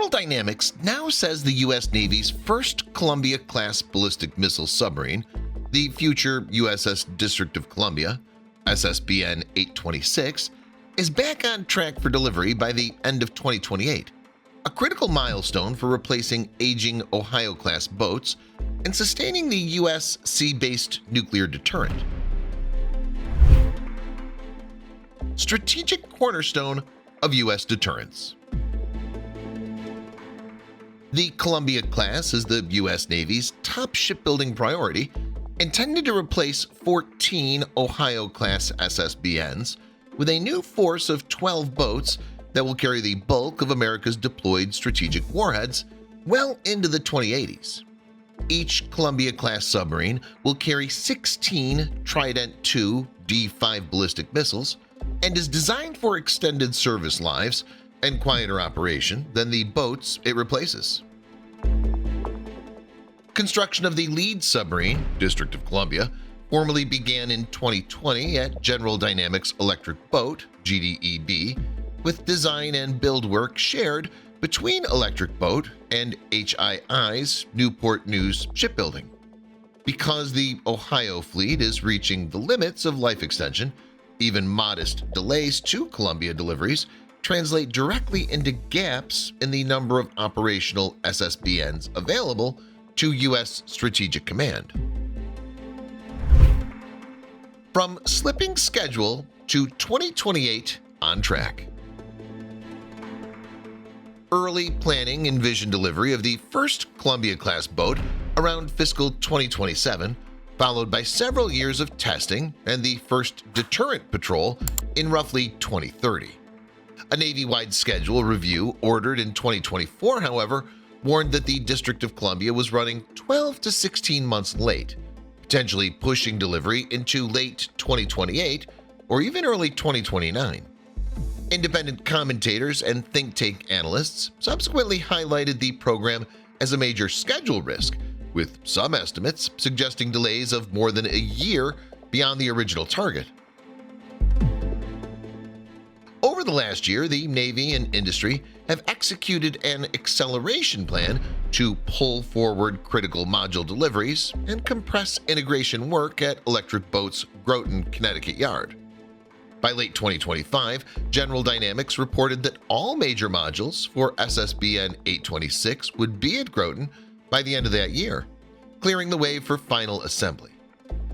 General Dynamics now says the U.S. Navy's first Columbia-class ballistic missile submarine, the future USS District of Columbia, SSBN 826, is back on track for delivery by the end of 2028, a critical milestone for replacing aging Ohio-class boats and sustaining the U.S. sea-based nuclear deterrent. Strategic cornerstone of U.S. deterrence. The Columbia class is the U.S. Navy's top shipbuilding priority, intended to replace 14 Ohio-class SSBNs with a new force of 12 boats that will carry the bulk of America's deployed strategic warheads well into the 2080s. Each Columbia-class submarine will carry 16 Trident II D5 ballistic missiles and is designed for extended service lives and quieter operation than the boats it replaces. Construction of the lead submarine, District of Columbia, formally began in 2020 at General Dynamics Electric Boat (GDEB), with design and build work shared between Electric Boat and HII's Newport News Shipbuilding. Because the Ohio fleet is reaching the limits of life extension, even modest delays to Columbia deliveries translate directly into gaps in the number of operational SSBNs available to U.S. Strategic Command. From slipping schedule to 2028 on track. Early planning envisioned delivery of the first Columbia-class boat around fiscal 2027, followed by several years of testing and the first deterrent patrol in roughly 2030. A Navy-wide schedule review ordered in 2024, however, warned that the District of Columbia was running 12 to 16 months late, potentially pushing delivery into late 2028 or even early 2029. Independent commentators and think tank analysts subsequently highlighted the program as a major schedule risk, with some estimates suggesting delays of more than a year beyond the original target. Over the last year, the Navy and industry have executed an acceleration plan to pull forward critical module deliveries and compress integration work at Electric Boat's Groton, Connecticut yard. By late 2025, General Dynamics reported that all major modules for SSBN 826 would be at Groton by the end of that year, clearing the way for final assembly.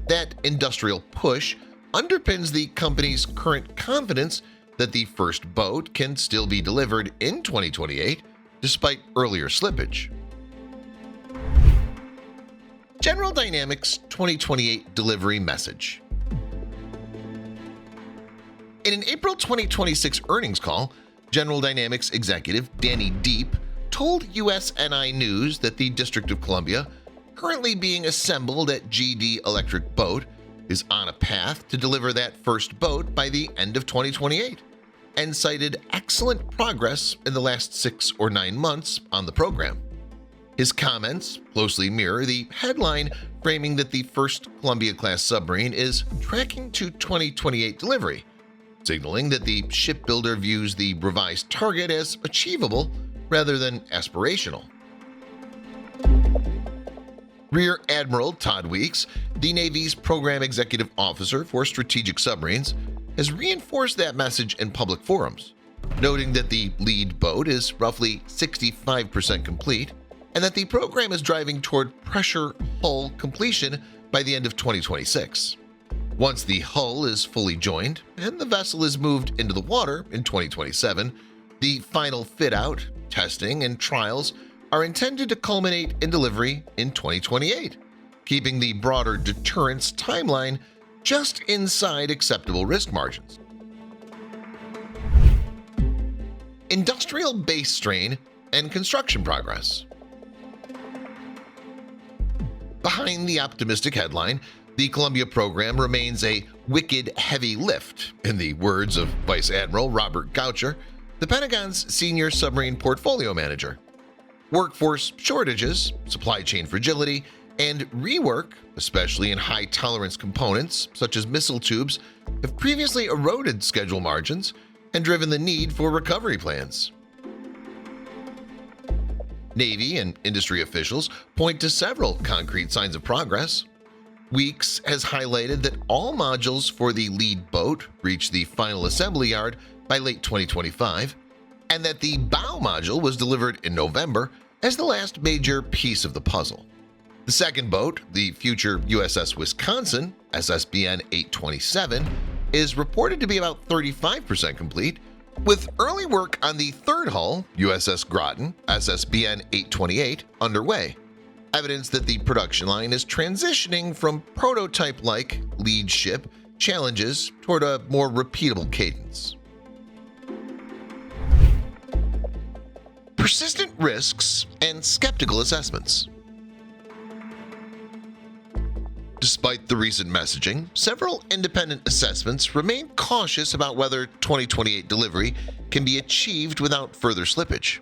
That industrial push underpins the company's current confidence that the first boat can still be delivered in 2028 despite earlier slippage. General Dynamics 2028 delivery message. In an April 2026 earnings call, General Dynamics executive Danny Deep told USNI News that the District of Columbia, currently being assembled at GD Electric Boat, is on a path to deliver that first boat by the end of 2028, and cited excellent progress in the last 6 or 9 months on the program. His comments closely mirror the headline framing that the first Columbia-class submarine is tracking to 2028 delivery, signaling that the shipbuilder views the revised target as achievable rather than aspirational. Rear Admiral Todd Weeks, the Navy's Program Executive Officer for Strategic Submarines, has reinforced that message in public forums, noting that the lead boat is roughly 65% complete and that the program is driving toward pressure hull completion by the end of 2026. Once the hull is fully joined and the vessel is moved into the water in 2027, the final fit-out, testing, and trials are intended to culminate in delivery in 2028, keeping the broader deterrence timeline just inside acceptable risk margins. Industrial base strain and construction progress. Behind the optimistic headline, the Columbia program remains a wicked heavy lift, in the words of Vice Admiral Robert Goucher, the Pentagon's senior submarine portfolio manager. Workforce shortages, supply chain fragility, and rework, especially in high-tolerance components such as missile tubes, have previously eroded schedule margins and driven the need for recovery plans. Navy and industry officials point to several concrete signs of progress. Weeks has highlighted that all modules for the lead boat reach the final assembly yard by late 2025, and that the bow module was delivered in November as the last major piece of the puzzle. The second boat, the future USS Wisconsin, SSBN 827, is reported to be about 35% complete, with early work on the third hull, USS Groton, SSBN 828, underway. Evidence that the production line is transitioning from prototype-like lead ship challenges toward a more repeatable cadence. Persistent risks and skeptical assessments. Despite the recent messaging, several independent assessments remain cautious about whether 2028 delivery can be achieved without further slippage.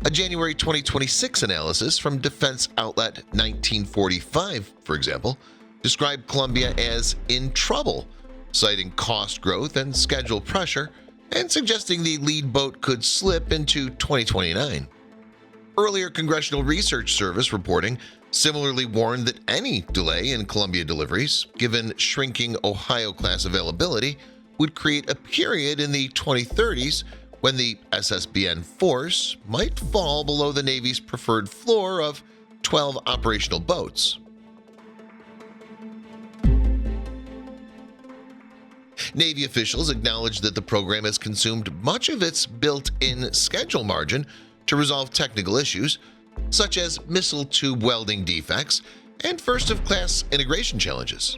A January 2026 analysis from defense outlet 1945, for example, described Columbia as in trouble, citing cost growth and schedule pressure, and suggesting the lead boat could slip into 2029. Earlier Congressional Research Service reporting similarly warned that any delay in Columbia deliveries, given shrinking Ohio-class availability, would create a period in the 2030s when the SSBN force might fall below the Navy's preferred floor of 12 operational boats. Navy officials acknowledged that the program has consumed much of its built-in schedule margin to resolve technical issues, such as missile tube welding defects and first-of-class integration challenges.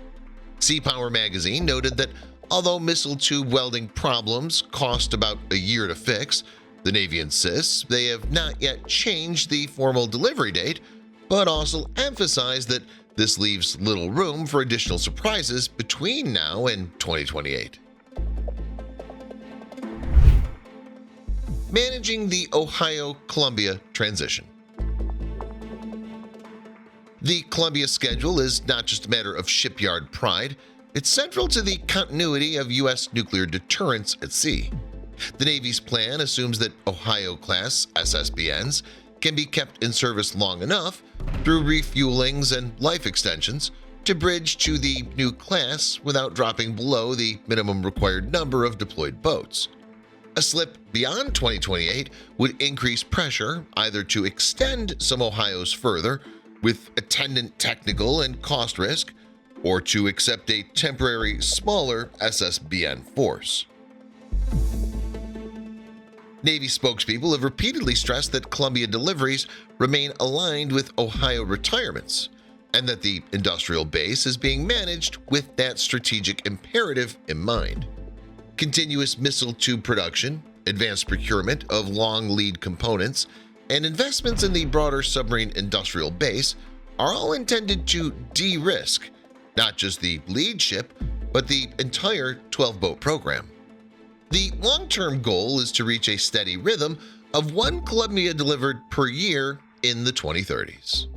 Sea Power magazine noted that although missile tube welding problems cost about a year to fix, the Navy insists they have not yet changed the formal delivery date, but also emphasized that this leaves little room for additional surprises between now and 2028. Managing the Ohio-Columbia transition. The Columbia schedule is not just a matter of shipyard pride, it's central to the continuity of U.S. nuclear deterrence at sea. The Navy's plan assumes that Ohio-class SSBNs can be kept in service long enough through refuelings and life extensions to bridge to the new class without dropping below the minimum required number of deployed boats. A slip beyond 2028 would increase pressure either to extend some Ohio's further with attendant technical and cost risk, or to accept a temporary smaller SSBN force. Navy spokespeople have repeatedly stressed that Columbia deliveries remain aligned with Ohio retirements, and that the industrial base is being managed with that strategic imperative in mind. Continuous missile tube production, advanced procurement of long lead components, and investments in the broader submarine industrial base are all intended to de-risk not just the lead ship, but the entire 12-boat program. The long-term goal is to reach a steady rhythm of one Columbia delivered per year in the 2030s.